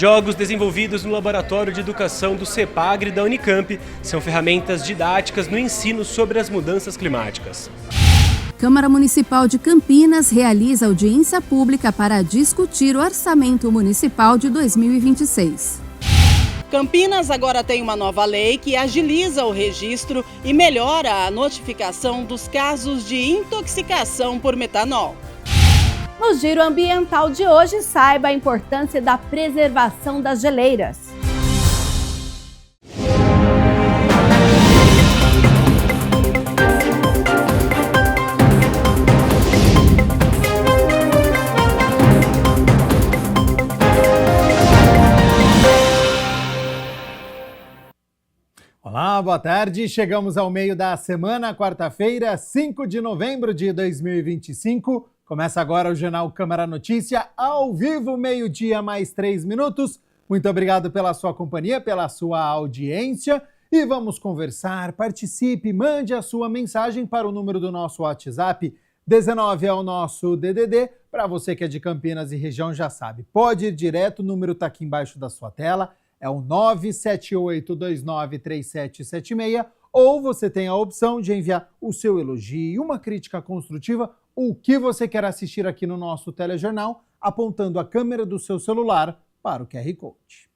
Jogos desenvolvidos no Laboratório de Educação do CEPAGRE da Unicamp são ferramentas didáticas no ensino sobre as mudanças climáticas. Câmara Municipal de Campinas realiza audiência pública para discutir o orçamento municipal de 2026. Campinas agora tem uma nova lei que agiliza o registro e melhora a notificação dos casos de intoxicação por metanol. No Giro Ambiental de hoje, saiba a importância da preservação das geleiras. Olá, boa tarde. Chegamos ao meio da semana, quarta-feira, 5 de novembro de 2025. Começa agora o Jornal Câmara Notícia, ao vivo, meio-dia mais 3 minutos. Muito obrigado pela sua companhia, pela sua audiência. E vamos conversar, participe, mande a sua mensagem para o número do nosso WhatsApp. 19 é o nosso DDD. Para você que é de Campinas e região já sabe, pode ir direto, o número está aqui embaixo da sua tela. É o 978293776, ou você tem a opção de enviar o seu elogio, uma crítica construtiva, o que você quer assistir aqui no nosso telejornal, apontando a câmera do seu celular para o QR Code.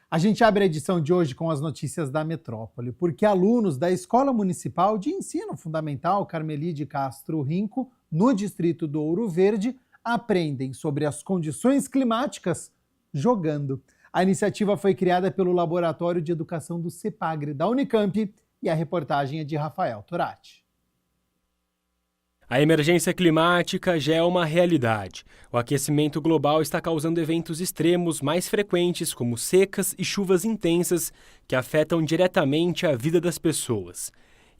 A gente abre a edição de hoje com as notícias da metrópole, porque alunos da Escola Municipal de Ensino Fundamental Carmeli de Castro Rinco, no distrito do Ouro Verde, aprendem sobre as condições climáticas jogando. A iniciativa foi criada pelo Laboratório de Educação do CEPAGRE da Unicamp e a reportagem é de Rafael Turati. A emergência climática já é uma realidade. O aquecimento global está causando eventos extremos mais frequentes, como secas e chuvas intensas, que afetam diretamente a vida das pessoas.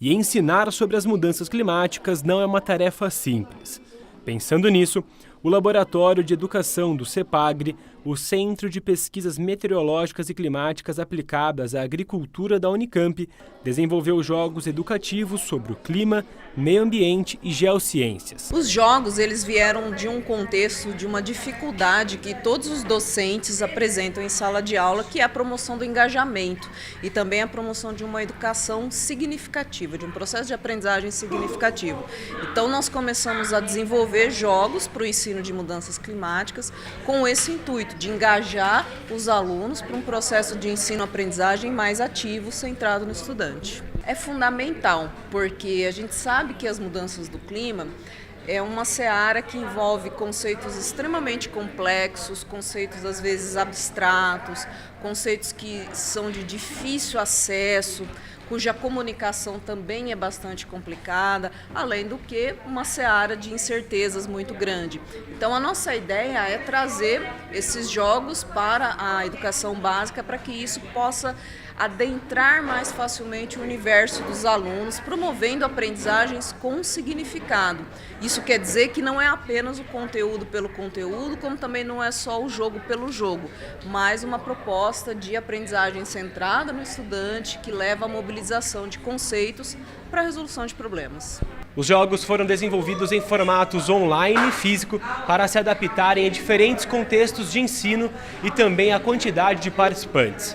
E ensinar sobre as mudanças climáticas não é uma tarefa simples. Pensando nisso, o Laboratório de Educação do CEPAGRE, o Centro de Pesquisas Meteorológicas e Climáticas Aplicadas à Agricultura da Unicamp, desenvolveu jogos educativos sobre o clima, meio ambiente e geociências. Os jogos eles vieram de um contexto, de uma dificuldade que todos os docentes apresentam em sala de aula, que é a promoção do engajamento e também a promoção de uma educação significativa, de um processo de aprendizagem significativo. Então nós começamos a desenvolver jogos para o ensino de mudanças climáticas com esse intuito de engajar os alunos para um processo de ensino-aprendizagem mais ativo, centrado no estudante. É fundamental, porque a gente sabe que as mudanças do clima é uma seara que envolve conceitos extremamente complexos, conceitos às vezes abstratos, conceitos que são de difícil acesso, cuja comunicação também é bastante complicada, além do que uma seara de incertezas muito grande. Então a nossa ideia é trazer esses jogos para a educação básica para que isso possa adentrar mais facilmente o universo dos alunos, promovendo aprendizagens com significado. Isso quer dizer que não é apenas o conteúdo pelo conteúdo, como também não é só o jogo pelo jogo, mas uma proposta de aprendizagem centrada no estudante, que leva à mobilização de conceitos para a resolução de problemas. Os jogos foram desenvolvidos em formatos online e físico para se adaptarem a diferentes contextos de ensino e também à quantidade de participantes.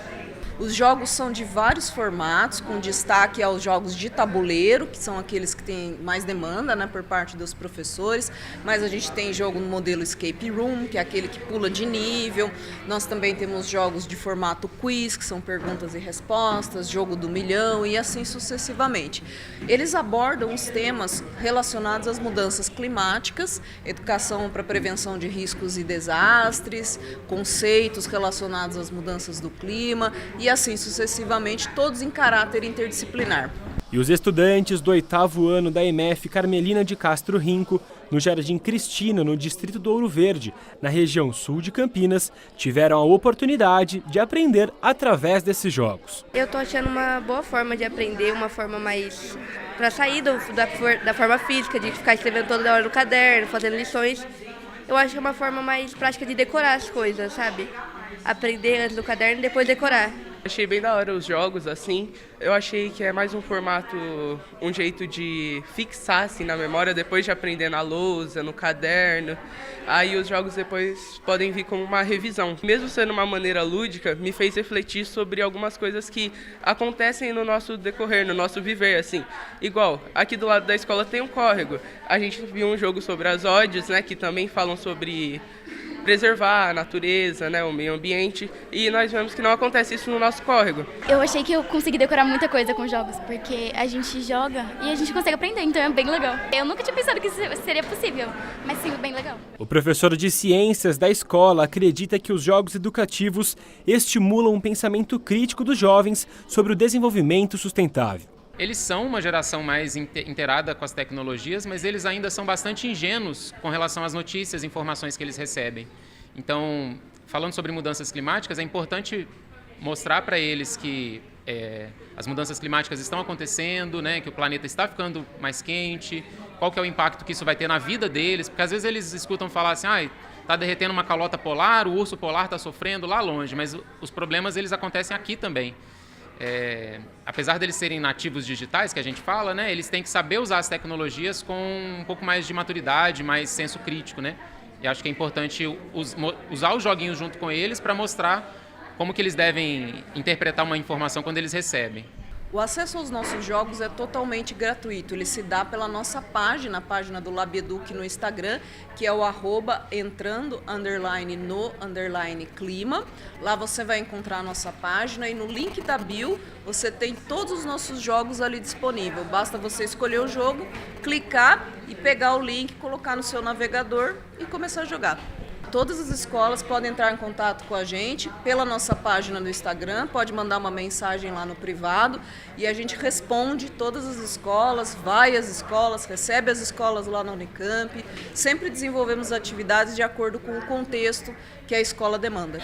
Os jogos são de vários formatos, com destaque aos jogos de tabuleiro, que são aqueles que têm mais demanda, né, por parte dos professores, mas a gente tem jogo no modelo Escape Room, que é aquele que pula de nível. Nós também temos jogos de formato quiz, que são perguntas e respostas, jogo do milhão e assim sucessivamente. Eles abordam os temas relacionados às mudanças climáticas, educação para prevenção de riscos e desastres, conceitos relacionados às mudanças do clima e assim sucessivamente, todos em caráter interdisciplinar. E os estudantes do 8º ano da EMF Carmelina de Castro Rinco, no Jardim Cristina, no distrito do Ouro Verde, na região sul de Campinas, tiveram a oportunidade de aprender através desses jogos. Eu estou achando uma boa forma de aprender, uma forma mais para sair da forma física, de ficar escrevendo toda hora no caderno, fazendo lições. Eu acho que é uma forma mais prática de decorar as coisas, sabe? Aprender antes do caderno e depois decorar. Achei bem da hora os jogos, assim. Eu achei que é mais um formato, um jeito de fixar assim, na memória, depois de aprender na lousa, no caderno. Aí os jogos depois podem vir como uma revisão. Mesmo sendo uma maneira lúdica, me fez refletir sobre algumas coisas que acontecem no nosso decorrer, no nosso viver, assim. Igual, aqui do lado da escola tem um córrego. A gente viu um jogo sobre as odes, né, que também falam sobre preservar a natureza, né, o meio ambiente, e nós vemos que não acontece isso no nosso córrego. Eu achei que eu consegui decorar muita coisa com jogos, porque a gente joga e a gente consegue aprender, então é bem legal. Eu nunca tinha pensado que isso seria possível, mas sim, bem legal. O professor de ciências da escola acredita que os jogos educativos estimulam um pensamento crítico dos jovens sobre o desenvolvimento sustentável. Eles são uma geração mais inteirada com as tecnologias, mas eles ainda são bastante ingênuos com relação às notícias e informações que eles recebem. Então, falando sobre mudanças climáticas, é importante mostrar para eles que as mudanças climáticas estão acontecendo, né, que o planeta está ficando mais quente, qual que é o impacto que isso vai ter na vida deles, porque às vezes eles escutam falar assim, está derretendo uma calota polar, o urso polar está sofrendo lá longe, mas os problemas eles acontecem aqui também. Apesar deles serem nativos digitais, que a gente fala, né, eles têm que saber usar as tecnologias com um pouco mais de maturidade, mais senso crítico, né? E acho que é importante usar os joguinhos junto com eles para mostrar como que eles devem interpretar uma informação quando eles recebem. O acesso aos nossos jogos é totalmente gratuito, ele se dá pela nossa página, a página do LabEduc no Instagram, que é o @entrando_no_clima. Lá você vai encontrar a nossa página e no link da bio você tem todos os nossos jogos ali disponível. Basta você escolher o jogo, clicar e pegar o link, colocar no seu navegador e começar a jogar. Todas as escolas podem entrar em contato com a gente pela nossa página no Instagram, pode mandar uma mensagem lá no privado e a gente responde todas as escolas, vai às escolas, recebe as escolas lá na Unicamp. Sempre desenvolvemos atividades de acordo com o contexto que a escola demanda.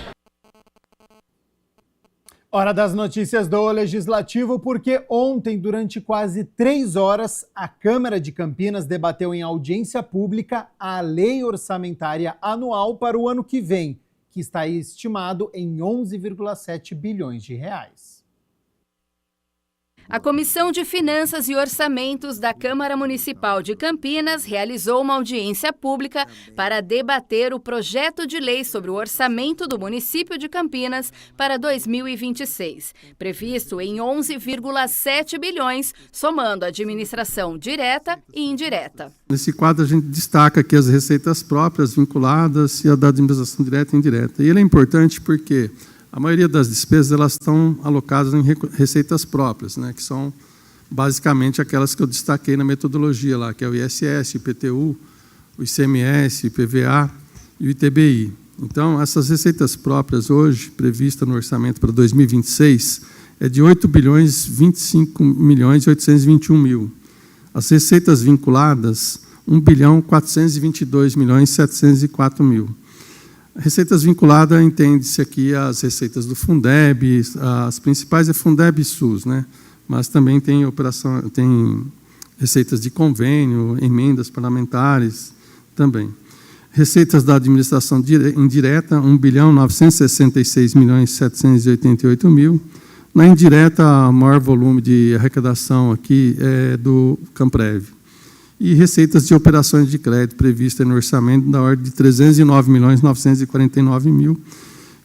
Hora das notícias do Legislativo, porque ontem, durante quase 3 horas, a Câmara de Campinas debateu em audiência pública a Lei Orçamentária Anual para o ano que vem, que está estimado em 11,7 bilhões de reais. A Comissão de Finanças e Orçamentos da Câmara Municipal de Campinas realizou uma audiência pública para debater o projeto de lei sobre o orçamento do município de Campinas para 2026, previsto em 11,7 bilhões, somando a administração direta e indireta. Nesse quadro, a gente destaca aqui as receitas próprias vinculadas e a da administração direta e indireta. E ele é importante porque a maioria das despesas elas estão alocadas em receitas próprias, né, que são basicamente aquelas que eu destaquei na metodologia lá, que é o ISS, o IPTU, o ICMS, o IPVA e o ITBI. Então, essas receitas próprias hoje, previstas no orçamento para 2026, é de 8 bilhões 25 milhões e 821 mil. As receitas vinculadas, 1 bilhão 422 milhões e 704 mil. Receitas vinculadas, entende-se aqui as receitas do Fundeb, as principais é Fundeb e SUS, né? Mas também tem receitas de convênio, emendas parlamentares também. Receitas da administração indireta, 1 bilhão 966 milhões e 788 mil. Na indireta, o maior volume de arrecadação aqui é do Camprev. E receitas de operações de crédito previstas no orçamento da ordem de 309 milhões 949 mil,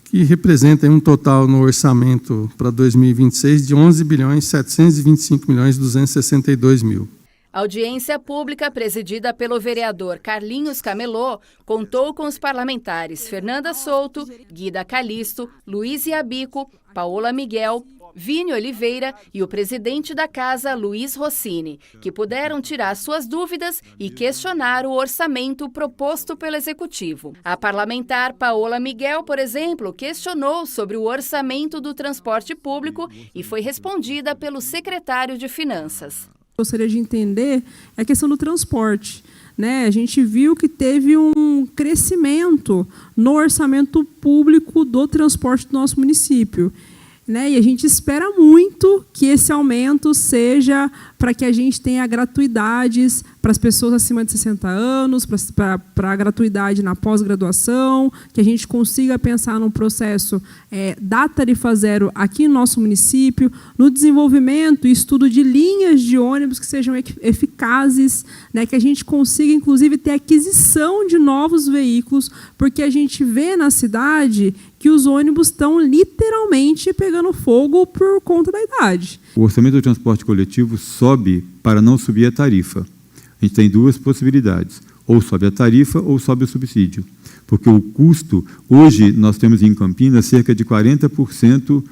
que representa um total no orçamento para 2026 de 11 bilhões 725 milhões 262 mil. A audiência pública, presidida pelo vereador Carlinhos Camelô, contou com os parlamentares Fernanda Souto, Guida Calisto, Luiz Iabico, Paola Miguel, Vini Oliveira e o presidente da casa, Luiz Rossini, que puderam tirar suas dúvidas e questionar o orçamento proposto pelo Executivo. A parlamentar Paola Miguel, por exemplo, questionou sobre o orçamento do transporte público e foi respondida pelo secretário de Finanças. Gostaria de entender a questão do transporte. A gente viu que teve um crescimento no orçamento público do transporte do nosso município. né? E a gente espera muito que esse aumento seja para que a gente tenha gratuidades para as pessoas acima de 60 anos, para a gratuidade na pós-graduação, que a gente consiga pensar num processo da tarifa zero aqui no nosso município, no desenvolvimento e estudo de linhas de ônibus que sejam eficazes, né, que a gente consiga, inclusive, ter aquisição de novos veículos, porque a gente vê na cidade que os ônibus estão literalmente pegando fogo por conta da idade. O orçamento do transporte coletivo sobe para não subir a tarifa. A gente tem duas possibilidades, ou sobe a tarifa ou sobe o subsídio. Porque o custo, hoje nós temos em Campinas cerca de 40%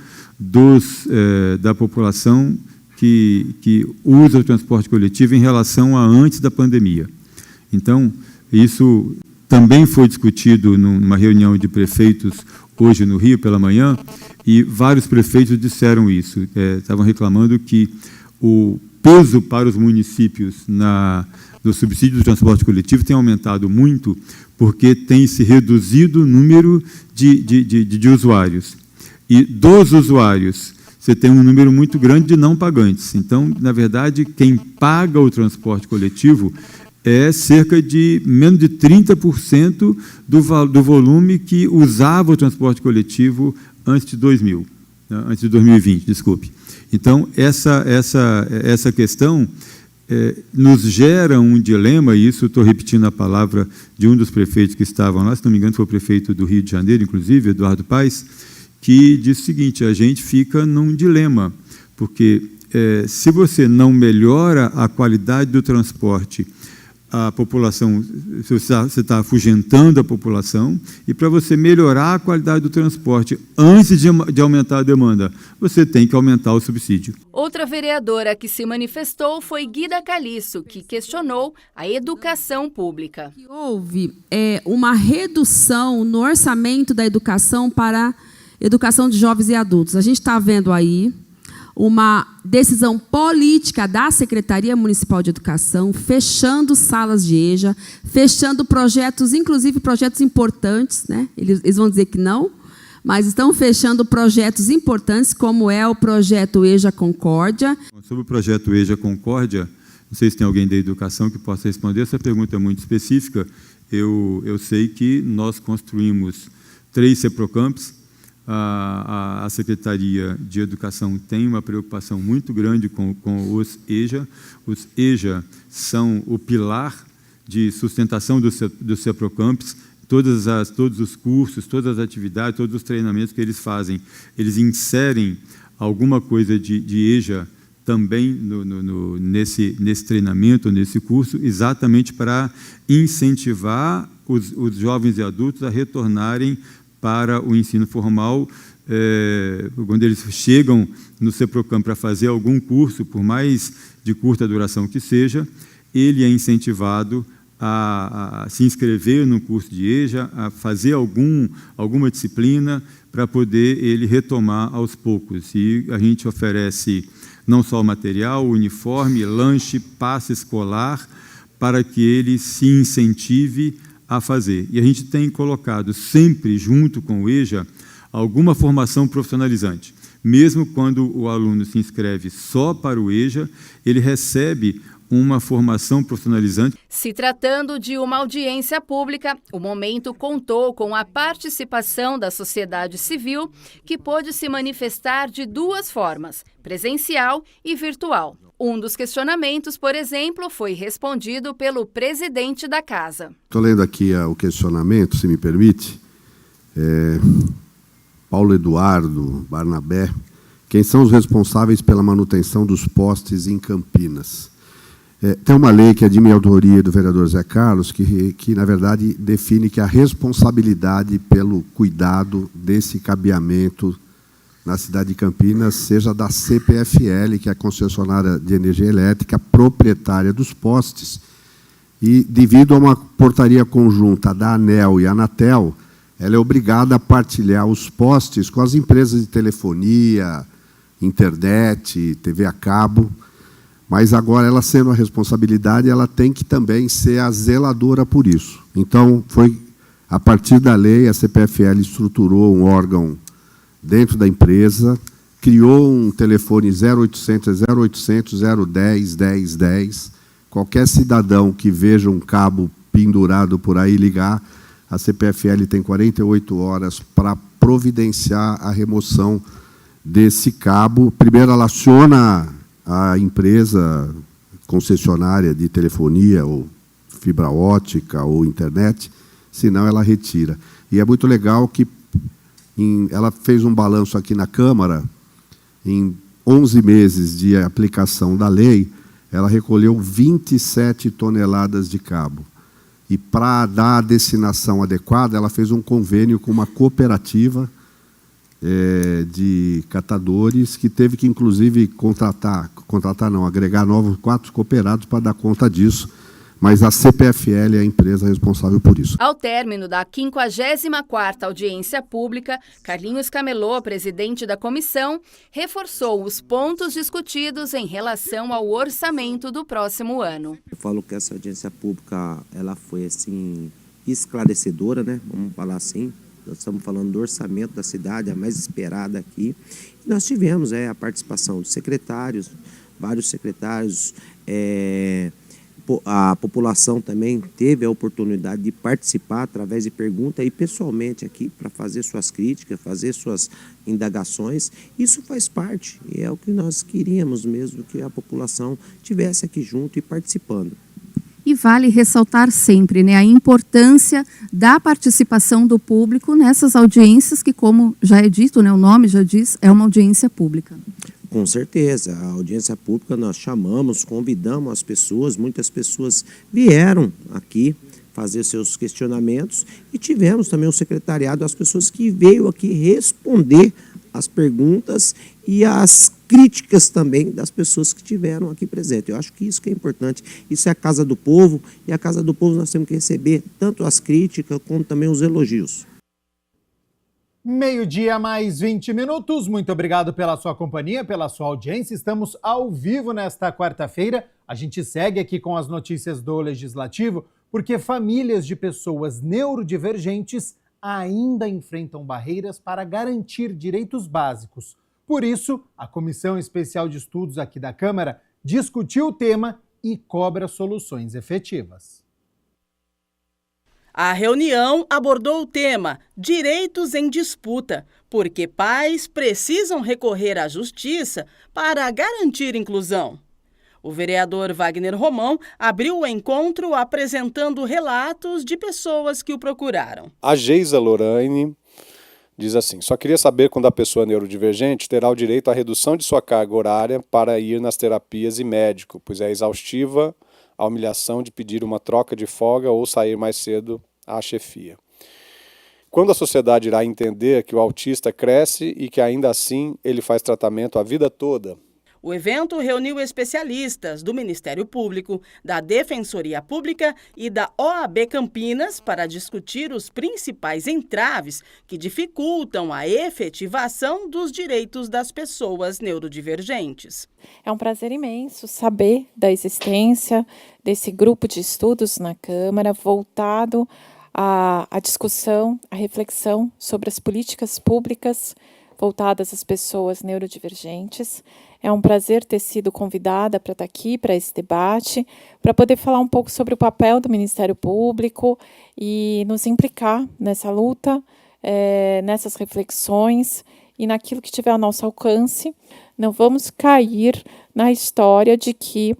da população que usa o transporte coletivo em relação a antes da pandemia. Então, isso também foi discutido numa reunião de prefeitos hoje no Rio pela manhã, e vários prefeitos disseram isso, estavam reclamando que o peso para os municípios no subsídio do transporte coletivo tem aumentado muito, porque tem se reduzido o número de usuários. E dos usuários, você tem um número muito grande de não pagantes. Então, na verdade, quem paga o transporte coletivo é cerca de menos de 30% do volume que usava o transporte coletivo antes de 2020, desculpe. Então, essa questão nos gera um dilema, e isso estou repetindo a palavra de um dos prefeitos que estavam lá, se não me engano foi o prefeito do Rio de Janeiro, inclusive, Eduardo Paes, que disse o seguinte: a gente fica num dilema, porque se você não melhora a qualidade do transporte, a população, você está afugentando a população, e para você melhorar a qualidade do transporte antes de aumentar a demanda, você tem que aumentar o subsídio. Outra vereadora que se manifestou foi Guida Calisto, que questionou a educação pública. Houve uma redução no orçamento da educação para a educação de jovens e adultos. A gente está vendo aí uma decisão política da Secretaria Municipal de Educação, fechando salas de EJA, fechando projetos, inclusive projetos importantes, né? Eles vão dizer que não, mas estão fechando projetos importantes, como é o projeto EJA Concórdia. Sobre o projeto EJA Concórdia, não sei se tem alguém da educação que possa responder, essa pergunta é muito específica. Eu sei que nós construímos 3 CEPROCAMPs. A Secretaria de Educação tem uma preocupação muito grande com os EJA. Os EJA são o pilar de sustentação dos CEPROCAMPs. Todos os cursos, todas as atividades, todos os treinamentos que eles fazem, eles inserem alguma coisa de EJA também nesse treinamento, nesse curso, exatamente para incentivar os jovens e adultos a retornarem para o ensino formal, quando eles chegam no CEPROCAM para fazer algum curso, por mais de curta duração que seja, ele é incentivado a se inscrever no curso de EJA, a fazer alguma disciplina para poder ele retomar aos poucos. E a gente oferece não só o material, o uniforme, lanche, passe escolar, para que ele se incentive a fazer. E a gente tem colocado sempre, junto com o EJA, alguma formação profissionalizante. Mesmo quando o aluno se inscreve só para o EJA, ele recebe uma formação profissionalizante. Se tratando de uma audiência pública, o momento contou com a participação da sociedade civil, que pôde se manifestar de 2 formas, presencial e virtual. Um dos questionamentos, por exemplo, foi respondido pelo presidente da casa. Estou lendo aqui o questionamento, se me permite. Paulo Eduardo Barnabé, quem são os responsáveis pela manutenção dos postes em Campinas? Tem uma lei que é de minha autoria do vereador Zé Carlos, que, na verdade, define que a responsabilidade pelo cuidado desse cabeamento na cidade de Campinas seja da CPFL, que é a concessionária de energia elétrica, proprietária dos postes. E, devido a uma portaria conjunta da ANEEL e Anatel, ela é obrigada a partilhar os postes com as empresas de telefonia, internet, TV a cabo. Mas agora, ela sendo a responsabilidade, ela tem que também ser a zeladora por isso. Então, foi a partir da lei, a CPFL estruturou um órgão dentro da empresa, criou um telefone 0800 010 1010. Qualquer cidadão que veja um cabo pendurado por aí ligar, a CPFL tem 48 horas para providenciar a remoção desse cabo. Primeiro, ela aciona a empresa concessionária de telefonia, ou fibra ótica, ou internet, senão ela retira. E é muito legal que ela fez um balanço aqui na Câmara, em 11 meses de aplicação da lei, ela recolheu 27 toneladas de cabo. E, para dar a destinação adequada, ela fez um convênio com uma cooperativa de catadores, que teve que, inclusive, agregar novos 4 cooperados para dar conta disso. Mas a CPFL é a empresa responsável por isso. Ao término da 54ª audiência pública, Carlinhos Camelot, presidente da comissão, reforçou os pontos discutidos em relação ao orçamento do próximo ano. Eu falo que essa audiência pública ela foi assim esclarecedora, né? Vamos falar assim. Nós estamos falando do orçamento da cidade, a mais esperada aqui. E nós tivemos a participação de secretários, vários secretários. A população também teve a oportunidade de participar através de pergunta e pessoalmente aqui para fazer suas críticas, fazer suas indagações. Isso faz parte e é o que nós queríamos mesmo, que a população estivesse aqui junto e participando. E vale ressaltar sempre, né, a importância da participação do público nessas audiências que, como já é dito, né, o nome já diz, é uma audiência pública. Com certeza, a audiência pública nós chamamos, convidamos as pessoas, muitas pessoas vieram aqui fazer seus questionamentos e tivemos também o secretariado, as pessoas que veio aqui responder as perguntas e as críticas também das pessoas que estiveram aqui presentes. Eu acho que isso que é importante, isso é a Casa do Povo e a Casa do Povo nós temos que receber tanto as críticas como também os elogios. 12h mais 20 minutos. Muito obrigado pela sua companhia, pela sua audiência. Estamos ao vivo nesta quarta-feira. A gente segue aqui com as notícias do Legislativo, porque famílias de pessoas neurodivergentes ainda enfrentam barreiras para garantir direitos básicos. Por isso, a Comissão Especial de Estudos aqui da Câmara discutiu o tema e cobra soluções efetivas. A reunião abordou o tema Direitos em Disputa, porque pais precisam recorrer à justiça para garantir inclusão. O vereador Wagner Romão abriu o encontro apresentando relatos de pessoas que o procuraram. A Geisa Lorraine diz assim: só queria saber quando a pessoa neurodivergente terá o direito à redução de sua carga horária para ir nas terapias e médico, pois é exaustiva a humilhação de pedir uma troca de folga ou sair mais cedo à chefia. Quando a sociedade irá entender que o autista cresce e que ainda assim ele faz tratamento a vida toda? O evento reuniu especialistas do Ministério Público, da Defensoria Pública e da OAB Campinas para discutir os principais entraves que dificultam a efetivação dos direitos das pessoas neurodivergentes. É um prazer imenso saber da existência desse grupo de estudos na Câmara voltado à discussão, à reflexão sobre as políticas públicas voltadas às pessoas neurodivergentes. É um prazer ter sido convidada para estar aqui, para esse debate, para poder falar um pouco sobre o papel do Ministério Público e nos implicar nessa luta, nessas reflexões e naquilo que tiver ao nosso alcance. Não vamos cair na história de que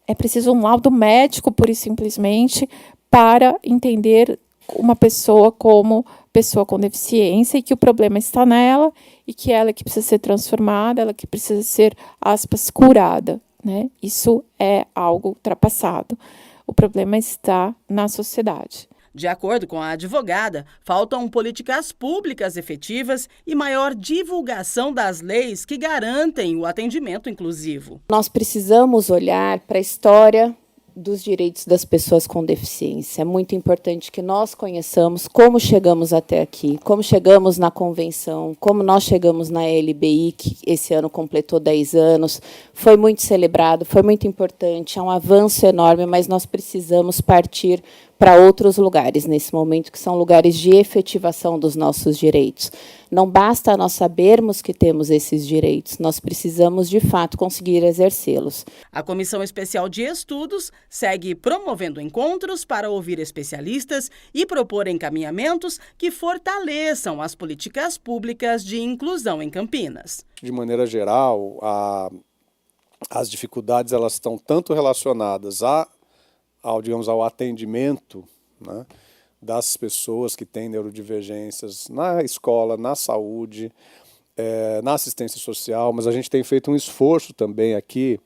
é preciso um laudo médico, pura e simplesmente, para entender uma pessoa como pessoa com deficiência e que o problema está nela e que ela que precisa ser transformada, ela que precisa ser, aspas, curada, né? Isso é algo ultrapassado. O problema está na sociedade. De acordo com a advogada, faltam políticas públicas efetivas e maior divulgação das leis que garantem o atendimento inclusivo. Nós precisamos olhar para a história dos direitos das pessoas com deficiência. É muito importante que nós conheçamos como chegamos até aqui, como chegamos na convenção, como nós chegamos na LBI, que esse ano completou 10 anos. Foi muito celebrado, foi muito importante, é um avanço enorme, mas nós precisamos partir para outros lugares nesse momento, que são lugares de efetivação dos nossos direitos. Não basta nós sabermos que temos esses direitos, nós precisamos, de fato, conseguir exercê-los. A Comissão Especial de Estudos segue promovendo encontros para ouvir especialistas e propor encaminhamentos que fortaleçam as políticas públicas de inclusão em Campinas. De maneira geral, as dificuldades elas estão tanto relacionadas ao atendimento, né, das pessoas que têm neurodivergências na escola, na saúde, na assistência social, mas a gente tem feito um esforço também aqui,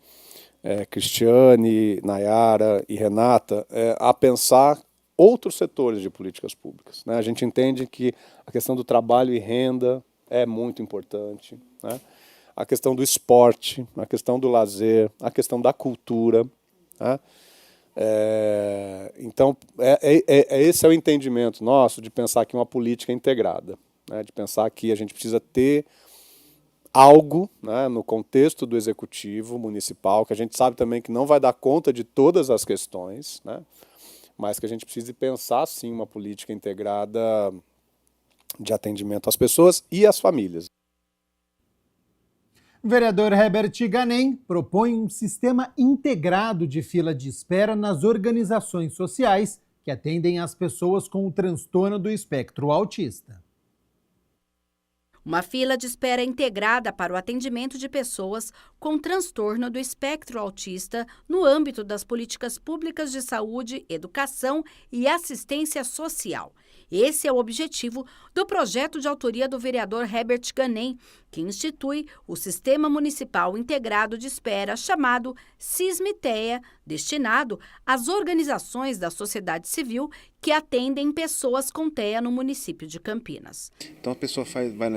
Cristiane, Nayara e Renata, a pensar outros setores de políticas públicas, né? A gente entende que a questão do trabalho e renda é muito importante, né? A questão do esporte, a questão do lazer, a questão da cultura, né? Então, esse é o entendimento nosso de pensar aqui uma política integrada, né? De pensar que a gente precisa ter algo, né, no contexto do executivo municipal, que a gente sabe também que não vai dar conta de todas as questões, né? Mas que a gente precisa pensar, sim, uma política integrada de atendimento às pessoas e às famílias. O vereador Herbert Ganem propõe um sistema integrado de fila de espera nas organizações sociais que atendem as pessoas com o transtorno do espectro autista. Uma fila de espera integrada para o atendimento de pessoas com transtorno do espectro autista no âmbito das políticas públicas de saúde, educação e assistência social. Esse é o objetivo do projeto de autoria do vereador Herbert Ganem, que institui o Sistema Municipal Integrado de Espera, chamado SISMITEA, destinado às organizações da sociedade civil que atendem pessoas com TEA no município de Campinas. Então a pessoa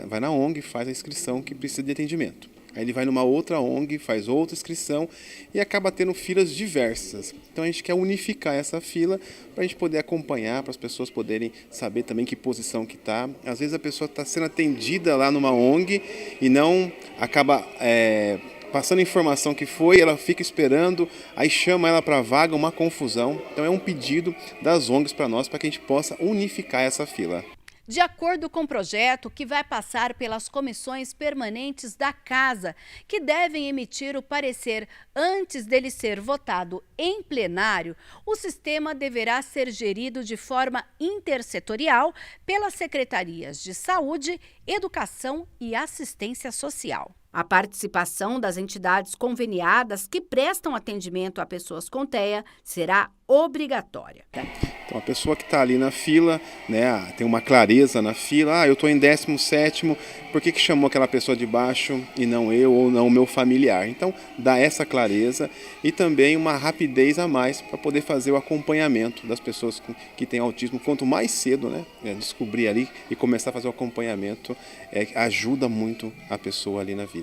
vai na ONG, faz a inscrição que precisa de atendimento. Aí ele vai numa outra ONG, faz outra inscrição e acaba tendo filas diversas. Então a gente quer unificar essa fila para a gente poder acompanhar, para as pessoas poderem saber também que posição que está. Às vezes a pessoa está sendo atendida lá numa ONG e não acaba passando informação que foi, ela fica esperando, aí chama ela para a vaga, uma confusão. Então é um pedido das ONGs para nós, para que a gente possa unificar essa fila. De acordo com o projeto, que vai passar pelas comissões permanentes da Casa, que devem emitir o parecer antes dele ser votado em plenário, o sistema deverá ser gerido de forma intersetorial pelas secretarias de Saúde, Educação e Assistência Social. A participação das entidades conveniadas que prestam atendimento a pessoas com TEA será obrigatória. Então a pessoa que está ali na fila, né, tem uma clareza na fila, eu estou em 17º, por que chamou aquela pessoa de baixo e não eu ou não o meu familiar? Então dá essa clareza e também uma rapidez a mais para poder fazer o acompanhamento das pessoas que têm autismo. Quanto mais cedo, né, descobrir ali e começar a fazer o acompanhamento, ajuda muito a pessoa ali na vida.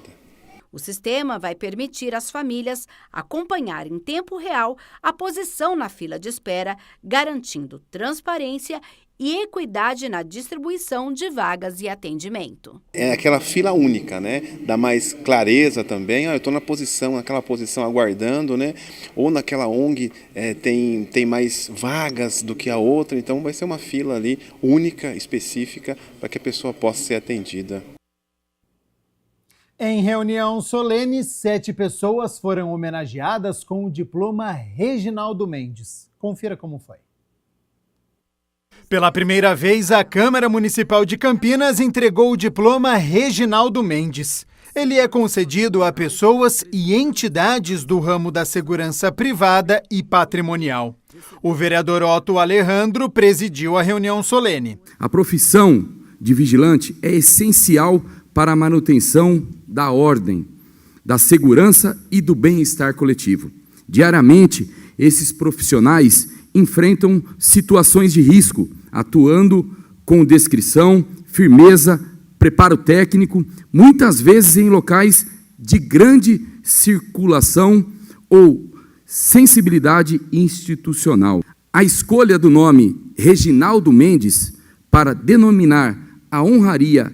O sistema vai permitir às famílias acompanhar em tempo real a posição na fila de espera, garantindo transparência e equidade na distribuição de vagas e atendimento. É aquela fila única, né? Dá mais clareza também. Eu estou naquela posição aguardando, né? Ou naquela ONG tem mais vagas do que a outra, então vai ser uma fila ali única, específica, para que a pessoa possa ser atendida. Em reunião solene, 7 pessoas foram homenageadas com o diploma Reginaldo Mendes. Confira como foi. Pela primeira vez, a Câmara Municipal de Campinas entregou o diploma Reginaldo Mendes. Ele é concedido a pessoas e entidades do ramo da segurança privada e patrimonial. O vereador Otto Alejandro presidiu a reunião solene. A profissão de vigilante é essencial para a manutenção da ordem, da segurança e do bem-estar coletivo. Diariamente, esses profissionais enfrentam situações de risco, atuando com discrição, firmeza, preparo técnico, muitas vezes em locais de grande circulação ou sensibilidade institucional. A escolha do nome Reginaldo Mendes para denominar a honraria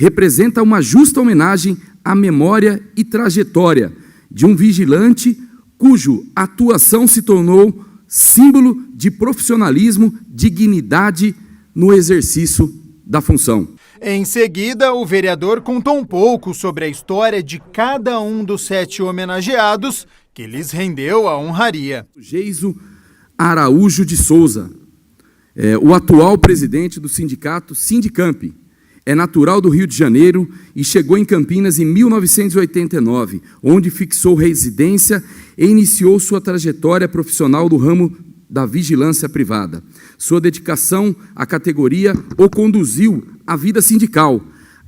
representa uma justa homenagem à memória e trajetória de um vigilante cuja atuação se tornou símbolo de profissionalismo, dignidade no exercício da função. Em seguida, o vereador contou um pouco sobre a história de cada um dos 7 homenageados que lhes rendeu a honraria. Geiso Araújo de Souza, o atual presidente do sindicato Sindicamp, é natural do Rio de Janeiro e chegou em Campinas em 1989, onde fixou residência e iniciou sua trajetória profissional no ramo da vigilância privada. Sua dedicação à categoria o conduziu à vida sindical,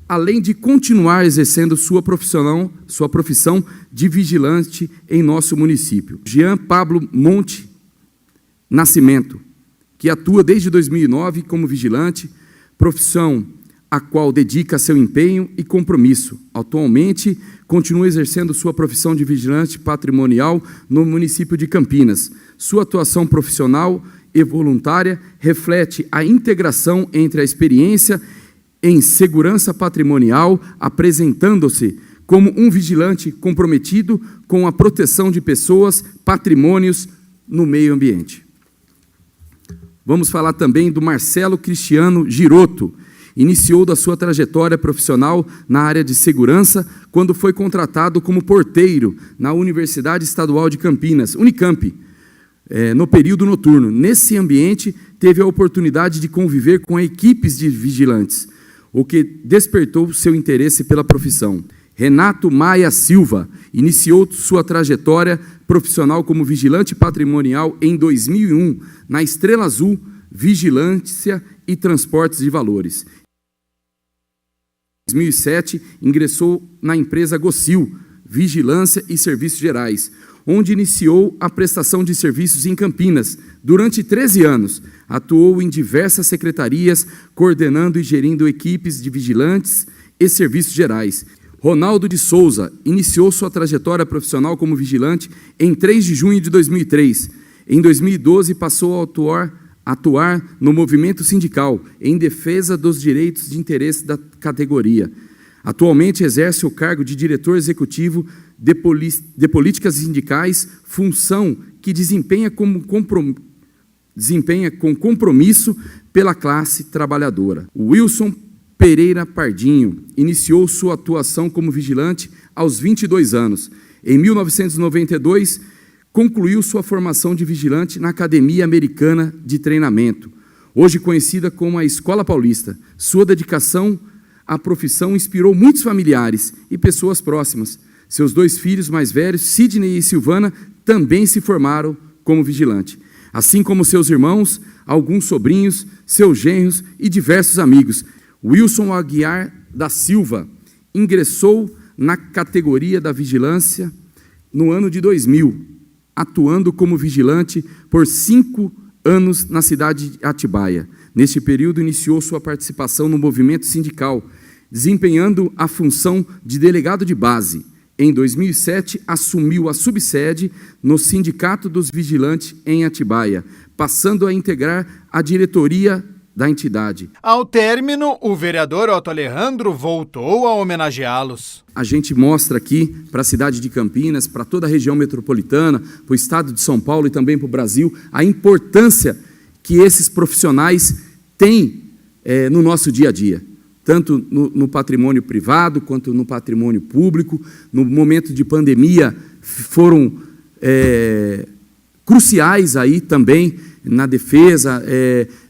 além de continuar exercendo sua profissão de vigilante em nosso município. Jean Pablo Monte Nascimento, que atua desde 2009 como vigilante, profissão a qual dedica seu empenho e compromisso. Atualmente, continua exercendo sua profissão de vigilante patrimonial no município de Campinas. Sua atuação profissional e voluntária reflete a integração entre a experiência em segurança patrimonial, apresentando-se como um vigilante comprometido com a proteção de pessoas, patrimônios no meio ambiente. Vamos falar também do Marcelo Cristiano Girotto. Iniciou da sua trajetória profissional na área de segurança quando foi contratado como porteiro na Universidade Estadual de Campinas, Unicamp, no período noturno. Nesse ambiente, teve a oportunidade de conviver com equipes de vigilantes, o que despertou seu interesse pela profissão. Renato Maia Silva iniciou sua trajetória profissional como vigilante patrimonial em 2001, na Estrela Azul, Vigilância e Transportes de Valores. Em 2007, ingressou na empresa Gocil, Vigilância e Serviços Gerais, onde iniciou a prestação de serviços em Campinas. Durante 13 anos, atuou em diversas secretarias, coordenando e gerindo equipes de vigilantes e serviços gerais. Ronaldo de Souza iniciou sua trajetória profissional como vigilante em 3 de junho de 2003. Em 2012, passou a atuar no movimento sindical em defesa dos direitos de interesse da categoria. Atualmente exerce o cargo de diretor executivo de políticas sindicais, função que desempenha com compromisso pela classe trabalhadora. Wilson Pereira Pardinho iniciou sua atuação como vigilante aos 22 anos. Em 1992, concluiu sua formação de vigilante na Academia Americana de Treinamento, hoje conhecida como a Escola Paulista. Sua dedicação à profissão inspirou muitos familiares e pessoas próximas. Seus 2 filhos mais velhos, Sidney e Silvana, também se formaram como vigilante, assim como seus irmãos, alguns sobrinhos, seus genros e diversos amigos. Wilson Aguiar da Silva ingressou na categoria da vigilância no ano de 2000, atuando como vigilante por 5 anos na cidade de Atibaia. Neste período, iniciou sua participação no movimento sindical, desempenhando a função de delegado de base. Em 2007, assumiu a subsede no Sindicato dos Vigilantes em Atibaia, passando a integrar a diretoria da entidade. Ao término, o vereador Otto Alejandro voltou a homenageá-los. A gente mostra aqui para a cidade de Campinas, para toda a região metropolitana, para o estado de São Paulo e também para o Brasil, a importância que esses profissionais têm no nosso dia a dia, tanto no patrimônio privado quanto no patrimônio público. No momento de pandemia, foram cruciais aí também na defesa,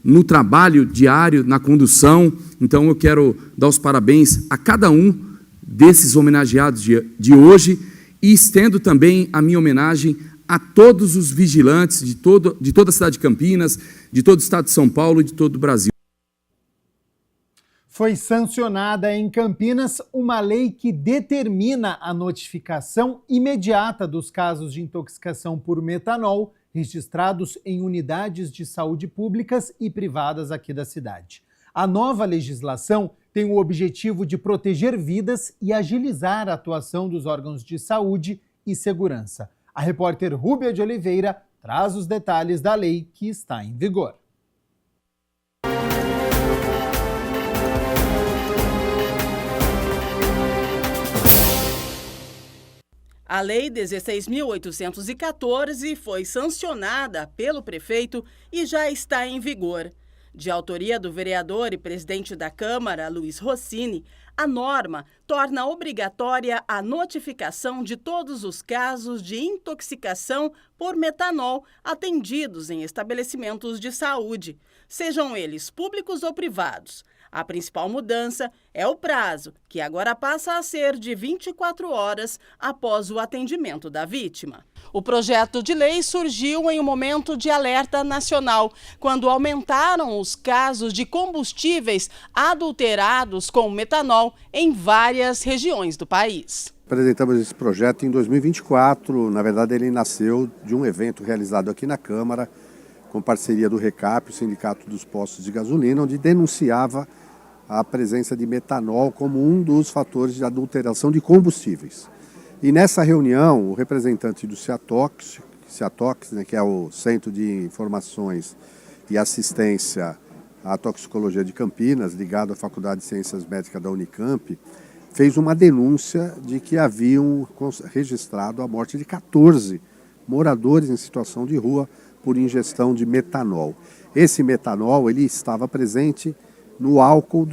no trabalho diário, na condução. Então, eu quero dar os parabéns a cada um desses homenageados de hoje e estendo também a minha homenagem a todos os vigilantes de toda a cidade de Campinas, de todo o estado de São Paulo e de todo o Brasil. Foi sancionada em Campinas uma lei que determina a notificação imediata dos casos de intoxicação por metanol registrados em unidades de saúde públicas e privadas aqui da cidade. A nova legislação tem o objetivo de proteger vidas e agilizar a atuação dos órgãos de saúde e segurança. A repórter Rúbia de Oliveira traz os detalhes da lei que está em vigor. A Lei 16.814 foi sancionada pelo prefeito e já está em vigor. De autoria do vereador e presidente da Câmara, Luiz Rossini, a norma torna obrigatória a notificação de todos os casos de intoxicação por metanol atendidos em estabelecimentos de saúde, sejam eles públicos ou privados. A principal mudança é o prazo, que agora passa a ser de 24 horas após o atendimento da vítima. O projeto de lei surgiu em um momento de alerta nacional, quando aumentaram os casos de combustíveis adulterados com metanol em várias regiões do país. Apresentamos esse projeto em 2024, na verdade ele nasceu de um evento realizado aqui na Câmara, com parceria do RECAP, o Sindicato dos Postos de Gasolina, onde denunciava a presença de metanol como um dos fatores de adulteração de combustíveis. E nessa reunião, o representante do CIATOX, né, que é o Centro de Informações e Assistência à Toxicologia de Campinas, ligado à Faculdade de Ciências Médicas da Unicamp, fez uma denúncia de que haviam registrado a morte de 14 moradores em situação de rua por ingestão de metanol. Esse metanol ele estava presente no álcool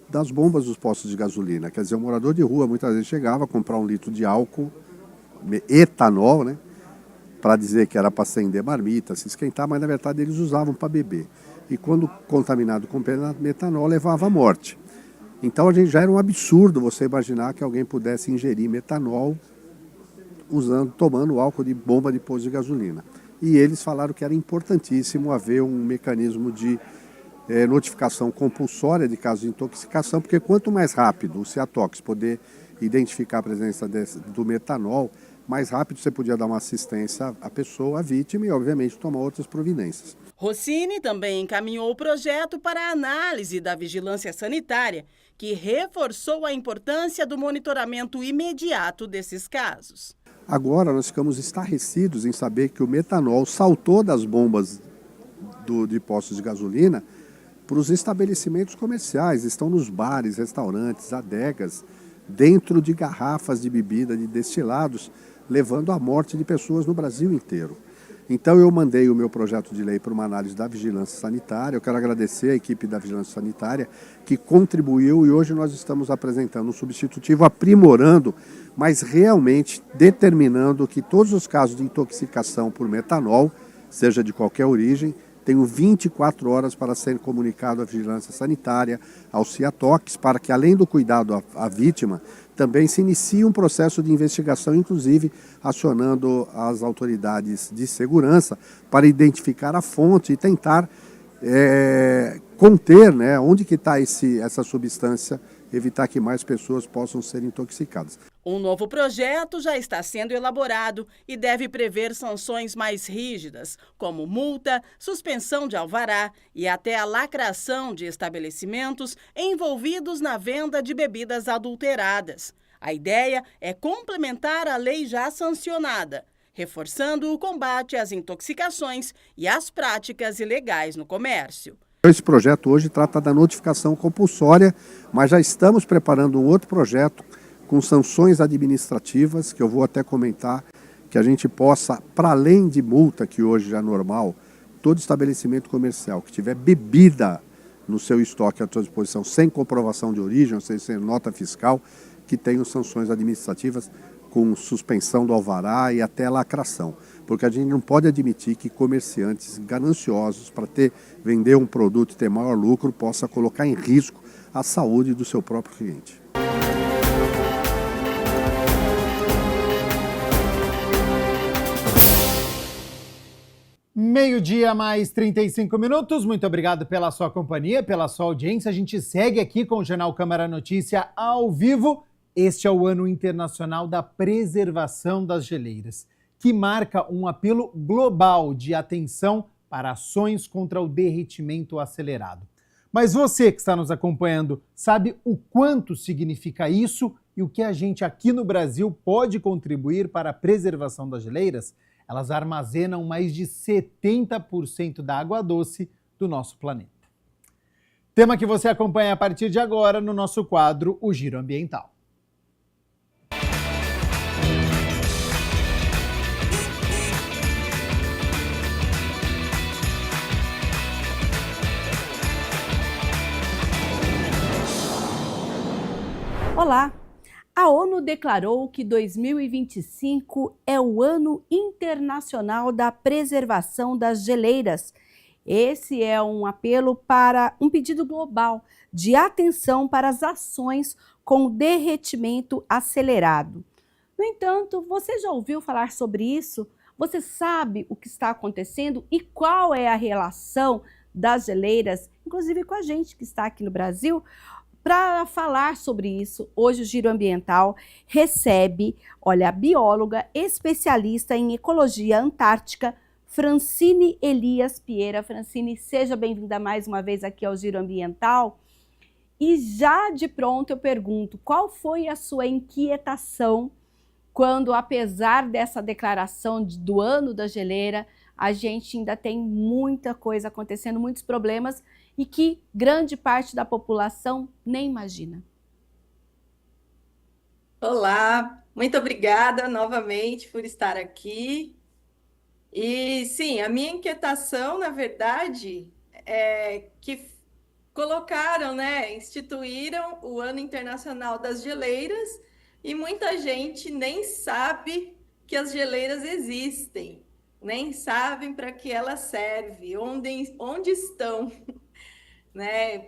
das bombas dos postos de gasolina. Quer dizer, o morador de rua muitas vezes chegava a comprar 1 litro de álcool, etanol, né, para dizer que era para acender marmita, se esquentar, mas na verdade eles usavam para beber. E quando contaminado com metanol, levava à morte. Então já era um absurdo você imaginar que alguém pudesse ingerir metanol tomando álcool de bomba de posto de gasolina. E eles falaram que era importantíssimo haver um mecanismo de notificação compulsória de casos de intoxicação, porque quanto mais rápido o CIATOX poder identificar a presença do metanol, mais rápido você podia dar uma assistência à pessoa, à vítima, e obviamente tomar outras providências. Rossini também encaminhou o projeto para a análise da vigilância sanitária, que reforçou a importância do monitoramento imediato desses casos. Agora nós ficamos estarrecidos em saber que o metanol saltou das bombas de postos de gasolina para os estabelecimentos comerciais, estão nos bares, restaurantes, adegas, dentro de garrafas de bebida, de destilados, levando à morte de pessoas no Brasil inteiro. Então eu mandei o meu projeto de lei para uma análise da vigilância sanitária. Eu quero agradecer a equipe da vigilância sanitária que contribuiu, e hoje nós estamos apresentando um substitutivo, aprimorando, mas realmente determinando que todos os casos de intoxicação por metanol, seja de qualquer origem, tenho 24 horas para ser comunicado à vigilância sanitária, ao CIATOX, para que, além do cuidado à vítima, também se inicie um processo de investigação, inclusive acionando as autoridades de segurança para identificar a fonte e tentar conter, né, onde que está essa substância, evitar que mais pessoas possam ser intoxicadas. Um novo projeto já está sendo elaborado e deve prever sanções mais rígidas, como multa, suspensão de alvará e até a lacração de estabelecimentos envolvidos na venda de bebidas adulteradas. A ideia é complementar a lei já sancionada, reforçando o combate às intoxicações e às práticas ilegais no comércio. Esse projeto hoje trata da notificação compulsória, mas já estamos preparando um outro projeto com sanções administrativas, que eu vou até comentar, que a gente possa, para além de multa, que hoje já é normal, todo estabelecimento comercial que tiver bebida no seu estoque à sua disposição, sem comprovação de origem, ou seja, sem nota fiscal, que tenham sanções administrativas com suspensão do alvará e até lacração. Porque a gente não pode admitir que comerciantes gananciosos, para vender um produto e ter maior lucro, possa colocar em risco a saúde do seu próprio cliente. Meio-dia mais 35 minutos. Muito obrigado pela sua companhia, pela sua audiência. A gente segue aqui com o Jornal Câmara Notícia ao vivo. Este é o Ano Internacional da Preservação das Geleiras, que marca um apelo global de atenção para ações contra o derretimento acelerado. Mas você que está nos acompanhando sabe o quanto significa isso e o que a gente aqui no Brasil pode contribuir para a preservação das geleiras? Elas armazenam mais de 70% da água doce do nosso planeta. Tema que você acompanha a partir de agora no nosso quadro O Giro Ambiental. Olá! A ONU declarou que 2025 é o Ano Internacional da Preservação das Geleiras. Esse é um apelo para um pedido global de atenção para as ações com derretimento acelerado. No entanto, você já ouviu falar sobre isso? Você sabe o que está acontecendo e qual é a relação das geleiras, inclusive com a gente que está aqui no Brasil? Para falar sobre isso, hoje o Giro Ambiental recebe, a bióloga especialista em ecologia antártica, Francine Elias Piera. Francine, seja bem-vinda mais uma vez aqui ao Giro Ambiental. E já de pronto eu pergunto, qual foi a sua inquietação quando, apesar dessa declaração do ano da geleira, a gente ainda tem muita coisa acontecendo, muitos problemas, e que grande parte da população nem imagina? Olá, muito obrigada novamente por estar aqui. E sim, a minha inquietação, na verdade, é que colocaram, instituíram o Ano Internacional das Geleiras e muita gente nem sabe que as geleiras existem, nem sabem para que elas servem, onde estão.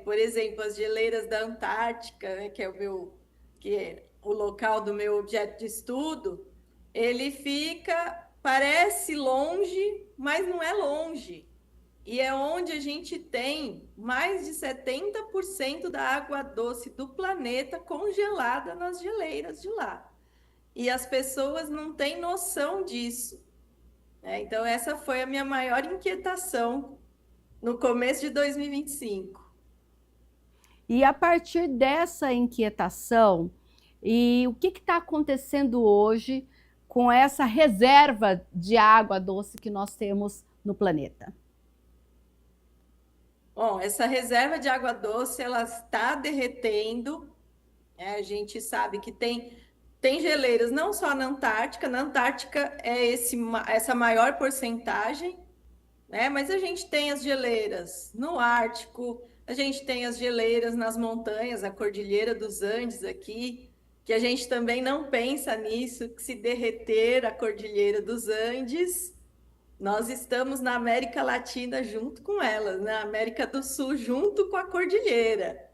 Por exemplo, as geleiras da Antártica, que é o local do meu objeto de estudo, ele parece longe, mas não é longe. E é onde a gente tem mais de 70% da água doce do planeta congelada nas geleiras de lá. E as pessoas não têm noção disso. Então, essa foi a minha maior inquietação no começo de 2025. E a partir dessa inquietação, o que está acontecendo hoje com essa reserva de água doce que nós temos no planeta? Bom, essa reserva de água doce, ela está derretendo. A gente sabe que tem geleiras não só na Antártica é essa maior porcentagem, mas a gente tem as geleiras no Ártico, a gente tem as geleiras nas montanhas, a Cordilheira dos Andes aqui, que a gente também não pensa nisso, que se derreter a Cordilheira dos Andes, nós estamos na América Latina junto com elas, na América do Sul junto com a Cordilheira,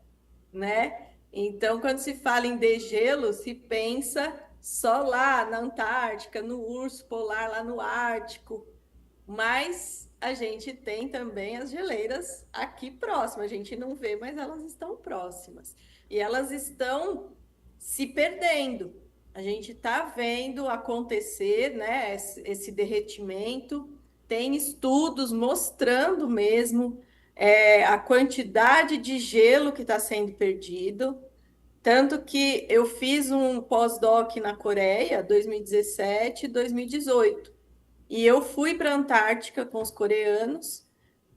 Então, quando se fala em degelo, se pensa só lá na Antártica, no urso polar, lá no Ártico, mas a gente tem também as geleiras aqui próximas, a gente não vê, mas elas estão próximas. E elas estão se perdendo. A gente está vendo acontecer, esse derretimento. Tem estudos mostrando mesmo a quantidade de gelo que está sendo perdido. Tanto que eu fiz um pós-doc na Coreia, 2017 e 2018. E eu fui para a Antártica com os coreanos,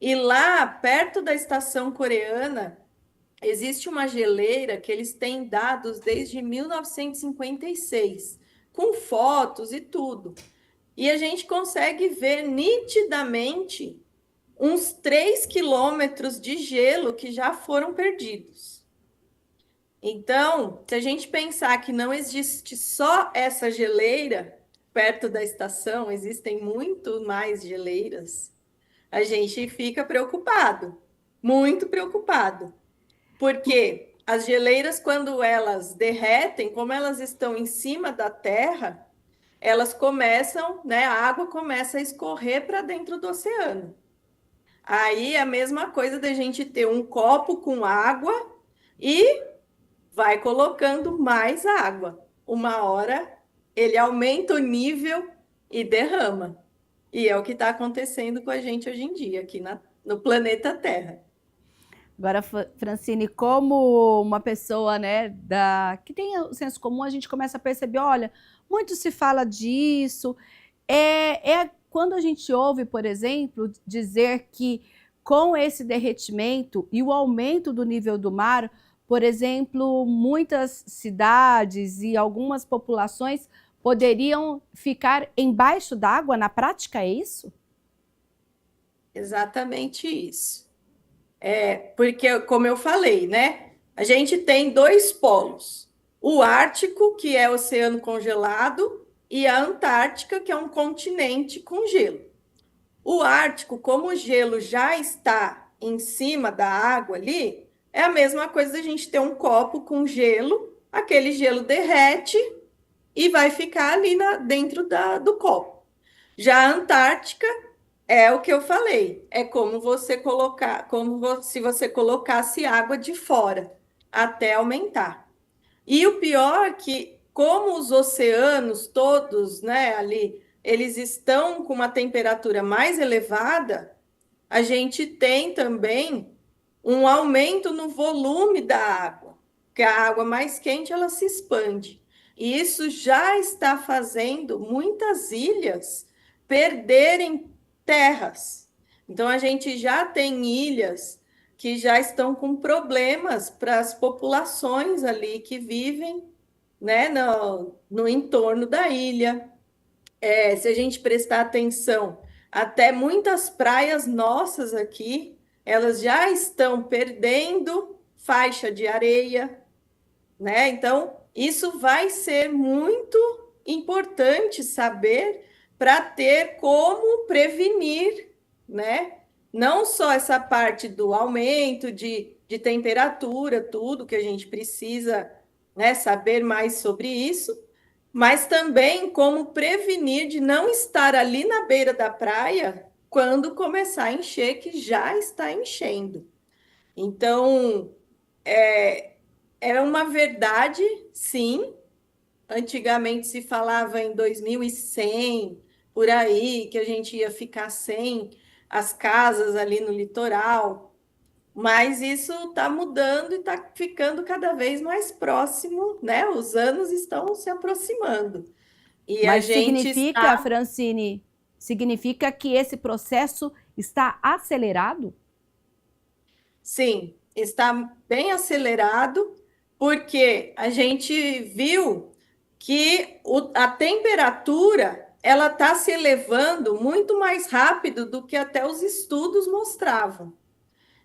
e lá, perto da estação coreana, existe uma geleira que eles têm dados desde 1956, com fotos e tudo. E a gente consegue ver nitidamente uns 3 quilômetros de gelo que já foram perdidos. Então, se a gente pensar que não existe só essa geleira, perto da estação existem muito mais geleiras, a gente fica preocupado, muito preocupado, porque as geleiras, quando elas derretem, como elas estão em cima da terra, elas começam, a água começa a escorrer para dentro do oceano. Aí é a mesma coisa da gente ter um copo com água e vai colocando mais água. Uma hora ele aumenta o nível e derrama. E é o que está acontecendo com a gente hoje em dia, aqui no planeta Terra. Agora, Francine, como uma pessoa que tem o senso comum, a gente começa a perceber, olha, muito se fala disso. Quando a gente ouve, por exemplo, dizer que com esse derretimento e o aumento do nível do mar, por exemplo, muitas cidades e algumas populações poderiam ficar embaixo d'água, na prática, é isso? Exatamente isso. Porque, como eu falei, a gente tem 2 polos. o Ártico, que é oceano congelado, e a Antártica, que é um continente com gelo. O Ártico, como o gelo já está em cima da água ali, é a mesma coisa da gente ter um copo com gelo, aquele gelo derrete e vai ficar ali dentro do copo. Já a Antártica é o que eu falei, é como se você colocasse água de fora, até aumentar. E o pior é que, como os oceanos todos, né, ali, eles estão com uma temperatura mais elevada, a gente tem também um aumento no volume da água, porque a água mais quente ela se expande. E isso já está fazendo muitas ilhas perderem terras. Então, a gente já tem ilhas que já estão com problemas para as populações ali que vivem, né, no entorno da ilha. Se a gente prestar atenção, até muitas praias nossas aqui, elas já estão perdendo faixa de areia, né? Então, isso vai ser muito importante saber para ter como prevenir, né? Não só essa parte do aumento de temperatura, tudo que a gente precisa, né, saber mais sobre isso, mas também como prevenir de não estar ali na beira da praia quando começar a encher, que já está enchendo. Então, é uma verdade, sim. Antigamente se falava em 2100, por aí, que a gente ia ficar sem as casas ali no litoral, mas isso está mudando e está ficando cada vez mais próximo, né? Os anos estão se aproximando. E mas a gente significa, Francine, significa que esse processo está acelerado? Sim, está bem acelerado, porque a gente viu que a temperatura ela está se elevando muito mais rápido do que até os estudos mostravam.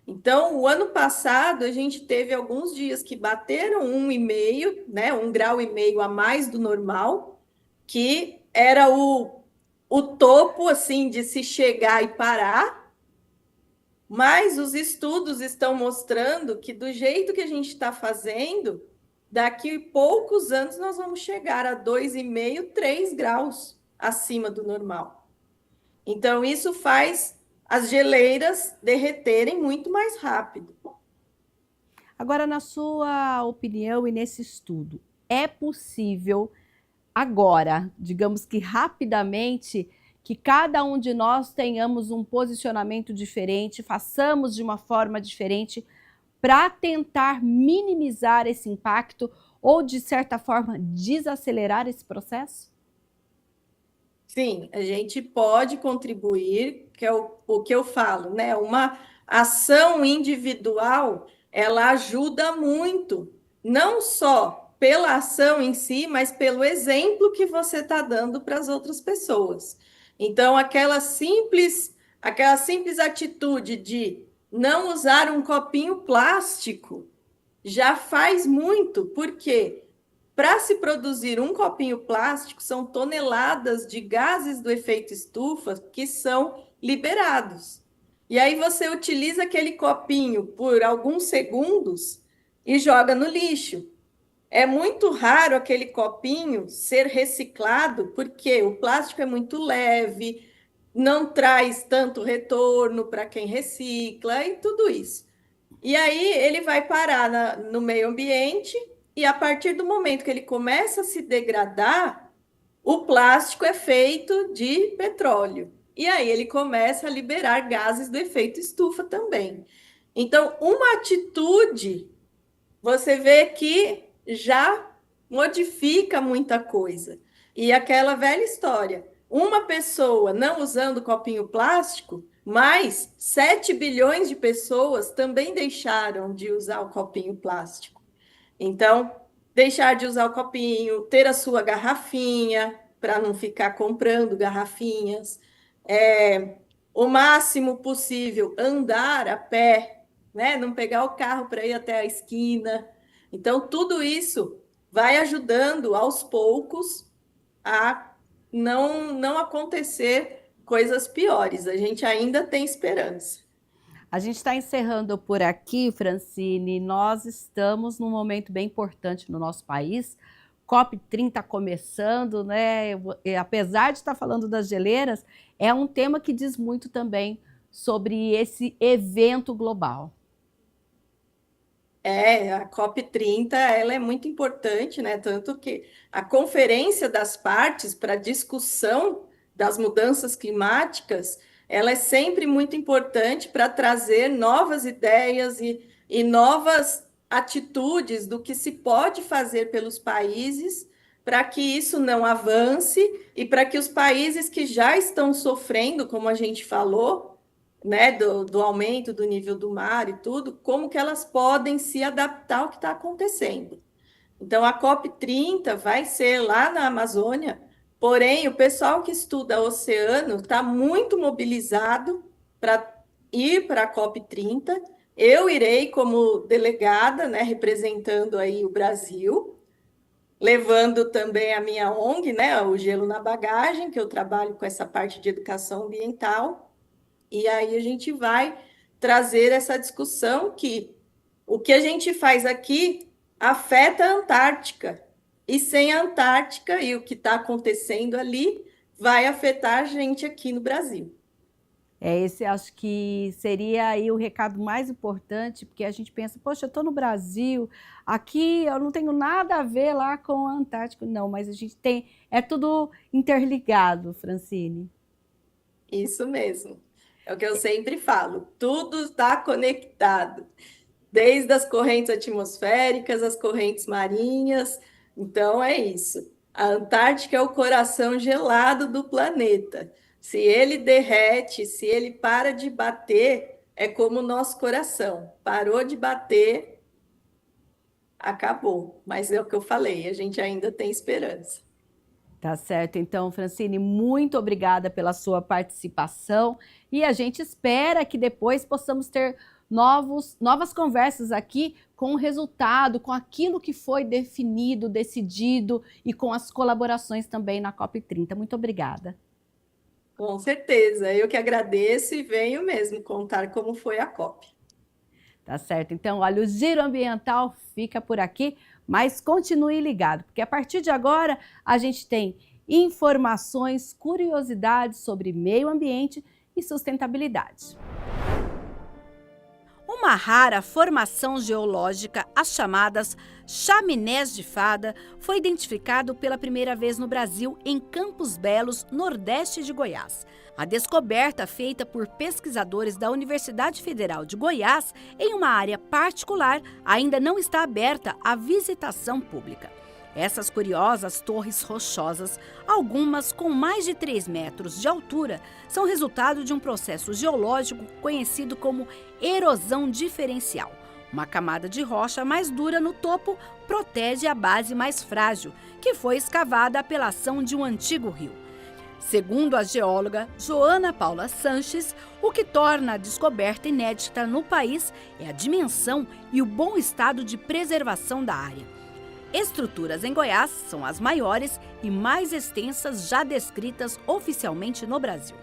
Então, o ano passado, a gente teve alguns dias que bateram 1,5, né, 1,5 grau a mais do normal, que era o topo assim de se chegar e parar, mas os estudos estão mostrando que do jeito que a gente está fazendo, daqui a poucos anos nós vamos chegar a 2,5, 3 graus acima do normal. Então, isso faz as geleiras derreterem muito mais rápido. Agora, na sua opinião e nesse estudo, é possível agora, digamos que rapidamente, que cada um de nós tenhamos um posicionamento diferente, façamos de uma forma diferente para tentar minimizar esse impacto ou, de certa forma, desacelerar esse processo? Sim, a gente pode contribuir, que é o que eu falo, né? Uma ação individual, ela ajuda muito, não só pela ação em si, mas pelo exemplo que você está dando para as outras pessoas. Então, aquela simples atitude de não usar um copinho plástico já faz muito, porque para se produzir um copinho plástico, são toneladas de gases do efeito estufa que são liberados. E aí você utiliza aquele copinho por alguns segundos e joga no lixo. É muito raro aquele copinho ser reciclado, porque o plástico é muito leve, não traz tanto retorno para quem recicla e tudo isso. E aí ele vai parar no meio ambiente. E a partir do momento que ele começa a se degradar, o plástico é feito de petróleo. E aí ele começa a liberar gases do efeito estufa também. Então, uma atitude, você vê que já modifica muita coisa. E aquela velha história, uma pessoa não usando copinho plástico, mas 7 bilhões de pessoas também deixaram de usar o copinho plástico. Então, deixar de usar o copinho, ter a sua garrafinha, para não ficar comprando garrafinhas, o máximo possível andar a pé, né? Não pegar o carro para ir até a esquina. Então, tudo isso vai ajudando aos poucos a não acontecer coisas piores. A gente ainda tem esperança. A gente está encerrando por aqui, Francine. Nós estamos num momento bem importante no nosso país. COP30 começando, né? E, apesar de estar falando das geleiras, é um tema que diz muito também sobre esse evento global. A COP30 ela é muito importante, né? Tanto que a Conferência das Partes para discussão das mudanças climáticas, ela é sempre muito importante para trazer novas ideias e novas atitudes do que se pode fazer pelos países para que isso não avance e para que os países que já estão sofrendo, como a gente falou, né, do aumento do nível do mar e tudo, como que elas podem se adaptar ao que está acontecendo. Então, a COP30 vai ser lá na Amazônia, porém, o pessoal que estuda oceano está muito mobilizado para ir para a COP30. Eu irei como delegada, né, representando aí o Brasil, levando também a minha ONG, né, o Gelo na Bagagem, que eu trabalho com essa parte de educação ambiental. E aí a gente vai trazer essa discussão que o que a gente faz aqui afeta a Antártica. E sem a Antártica e o que está acontecendo ali, vai afetar a gente aqui no Brasil. Esse acho que seria aí o recado mais importante, porque a gente pensa, poxa, eu estou no Brasil, aqui eu não tenho nada a ver lá com a Antártica. Não, mas a gente tem, é tudo interligado, Francine. Isso mesmo. É o que eu sempre falo, tudo está conectado, desde as correntes atmosféricas, as correntes marinhas. Então é isso. A Antártica é o coração gelado do planeta. Se ele derrete, se ele para de bater, é como o nosso coração. Parou de bater, acabou. Mas é o que eu falei, a gente ainda tem esperança. Tá certo. Então, Francine, muito obrigada pela sua participação e a gente espera que depois possamos ter novas conversas aqui com o resultado, com aquilo que foi definido, decidido e com as colaborações também na COP30. Muito obrigada. Com certeza, eu que agradeço e venho mesmo contar como foi a COP. Tá certo. Então, olha, o Giro Ambiental fica por aqui, mas continue ligado, porque a partir de agora a gente tem informações, curiosidades sobre meio ambiente e sustentabilidade. Uma rara formação geológica, as chamadas chaminés de fada, foi identificado pela primeira vez no Brasil em Campos Belos, nordeste de Goiás. A descoberta, feita por pesquisadores da Universidade Federal de Goiás em uma área particular, ainda não está aberta à visitação pública. Essas curiosas torres rochosas, algumas com mais de 3 metros de altura, são resultado de um processo geológico conhecido como erosão diferencial. Uma camada de rocha mais dura no topo protege a base mais frágil, que foi escavada pela ação de um antigo rio. Segundo a geóloga Joana Paula Sanches, o que torna a descoberta inédita no país é a dimensão e o bom estado de preservação da área. Estruturas em Goiás são as maiores e mais extensas já descritas oficialmente no Brasil.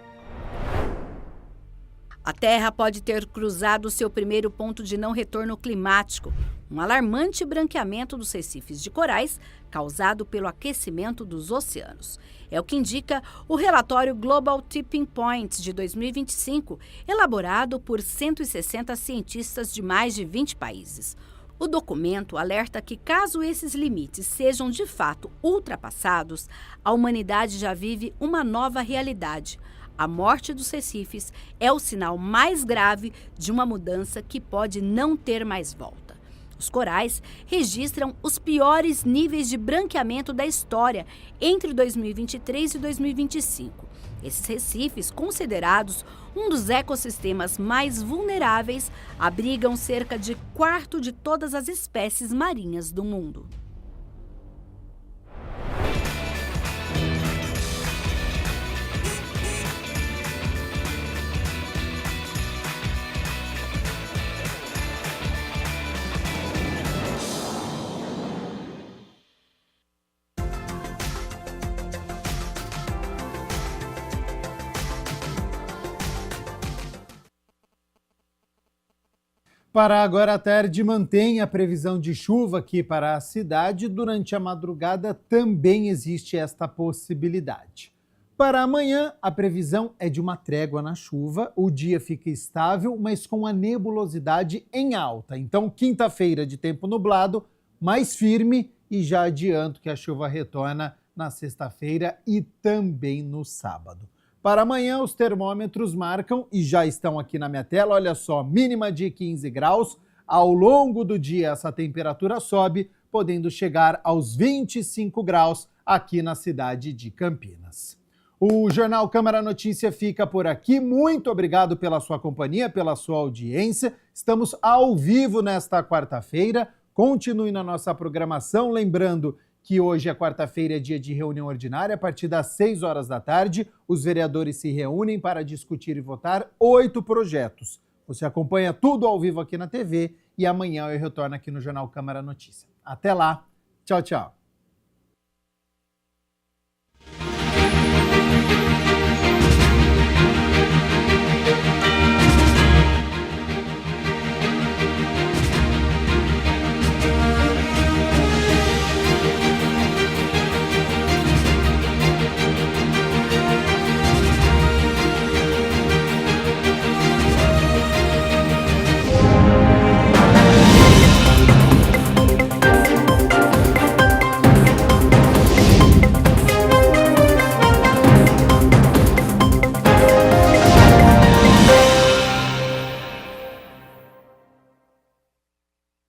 A Terra pode ter cruzado seu primeiro ponto de não retorno climático, um alarmante branqueamento dos recifes de corais causado pelo aquecimento dos oceanos. É o que indica o relatório Global Tipping Point de 2025, elaborado por 160 cientistas de mais de 20 países. O documento alerta que, caso esses limites sejam de fato ultrapassados, a humanidade já vive uma nova realidade. A morte dos recifes é o sinal mais grave de uma mudança que pode não ter mais volta. Os corais registram os piores níveis de branqueamento da história entre 2023 e 2025. Esses recifes, considerados um dos ecossistemas mais vulneráveis, abrigam cerca de 1/4 de todas as espécies marinhas do mundo. Para agora à tarde, mantém a previsão de chuva aqui para a cidade. Durante a madrugada também existe esta possibilidade. Para amanhã, a previsão é de uma trégua na chuva. O dia fica estável, mas com a nebulosidade em alta. Então, quinta-feira de tempo nublado, mais firme, e já adianto que a chuva retorna na sexta-feira e também no sábado. Para amanhã, os termômetros marcam, e já estão aqui na minha tela, olha só, mínima de 15 graus. Ao longo do dia, essa temperatura sobe, podendo chegar aos 25 graus aqui na cidade de Campinas. O Jornal Câmara Notícia fica por aqui. Muito obrigado pela sua companhia, pela sua audiência. Estamos ao vivo nesta quarta-feira. Continue na nossa programação, lembrando que hoje é quarta-feira, é dia de reunião ordinária. A partir das 6 horas da tarde, os vereadores se reúnem para discutir e votar 8 projetos. Você acompanha tudo ao vivo aqui na TV e amanhã eu retorno aqui no Jornal Câmara Notícia. Até lá, tchau, tchau.